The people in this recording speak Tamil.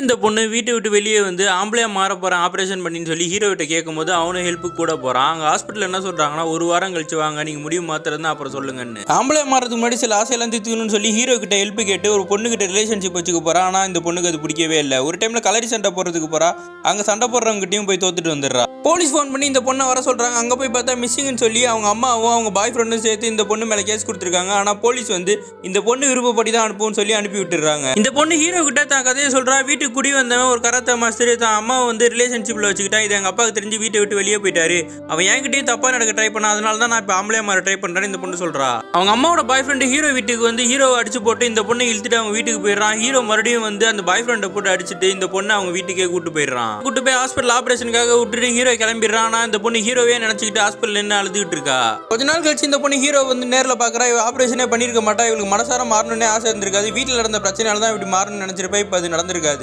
இந்த பொண்ணு வீட்டை விட்டு வெளியே வந்து ஆம்பளையா மாற போறேன் ஆப்ரேஷன் பண்ணின்னு சொல்லி ஹீரோ கிட்ட கேட்கும்போது அவனும் ஹெல்ப்புக்கு கூட போறான். அங்க ஹாஸ்பிட்டல் என்ன சொல்றாங்கன்னா, ஒரு வாரம் கழிச்சு வாங்க, நீங்க முடிவு மாத்திரம் அப்புறம் சொல்லுங்கன்னு. ஆம்பளையா மாறதுக்கு முன்னாடி சில ஆசையெல்லாம் தீர்த்துக்கணும்னு சொல்லி ஹீரோ கிட்ட ஹெல்ப் கேட்டு ஒரு பொண்ணு கிட்ட ரிலேஷன்ஷிப் வச்சுக்க போறான். ஆனா இந்த பொண்ணுக்கு அது பிடிக்கவே இல்லை. ஒரு டைம்ல கலரி சண்டை போடுறதுக்கு போறா. அங்க சண்டை போடுறவங்க கிட்டயும் போய் தோத்துட்டு வந்துடுறா. போலீஸ் ஃபோன் பண்ணி இந்த பொண்ணை வர சொல்றாங்க. அங்க போய் பார்த்தா மிஸ்ஸிங்னு சொல்லி அவங்க அம்மாவும் அவங்க பாய் ஃப்ரெண்டும் சேர்த்து இந்த பொண்ணு மேல கேஸ் கொடுத்துருக்காங்க. ஆனா போலீஸ் வந்து இந்த பொண்ணு விருப்பப்படி தான் அனுப்புன்னு சொல்லி அனுப்பி விட்டுறாங்க. இந்த பொண்ணு ஹீரோ கிட்ட தான் கதையை சொல்றா. வீட்டுக்கு குடி வந்தவன் ஒரு கராத்தே மாஸ்டர் தான் அம்மாவை வந்து ரிலேஷன்ஷிப்ல வச்சுக்கிட்டான். இது எங்க அப்பாவுக்கு தெரிஞ்சு வீட்டை விட்டு வெளியே போயிட்டாரு. அவன் என்கிட்டயும் தப்பா நடக்க ட்ரை பண்ணா. அதனால தான் நான் இப்போ ஆம்பளையா மாற ட்ரை பண்றேன்னு இந்த பொண்ணு சொல்றா. அவங்க அம்மாவோட பாய் ஃப்ரெண்டு ஹீரோ வீட்டுக்கு வந்து ஹீரோவை அடிச்சு போட்டு இந்த பொண்ணை இழுத்துட்டு அவங்க வீட்டுக்கு போயிடுறான். ஹீரோ மறுபடியும் வந்து அந்த பாய் ஃப்ரெண்டை போட்டு அடிச்சுட்டு இந்த பொண்ணை அவங்க வீட்டுக்கே கூட்டு போயிடுறான். கூட்டு போய் ஹாஸ்பிட்டல் ஆபரேஷனுக்காக விட்டுட்டு ஹீரோ கிளம்பிடுறான். ஆனா இந்த பொண்ணு ஹீரோவே நினைச்சுக்கிட்டு ஹாஸ்பிட்டல் என்ன அழுதுகிட்டு இருக்கா. கொஞ்ச நாள் கழிச்சு இந்த பொண்ணு ஹீரோ வந்து நேரில் பாக்குறா. ஆபரேஷனே பண்ணிருக்க மாட்டா. இவளுக்கு மனசார மாறணும்னே ஆசை இருந்திருக்காது. வீட்டில் நடந்த பிரச்சனையால தான் இப்படி மாறணும்னு நினைச்சிருப்பா. இப்போ அது நடந்திருக்காது.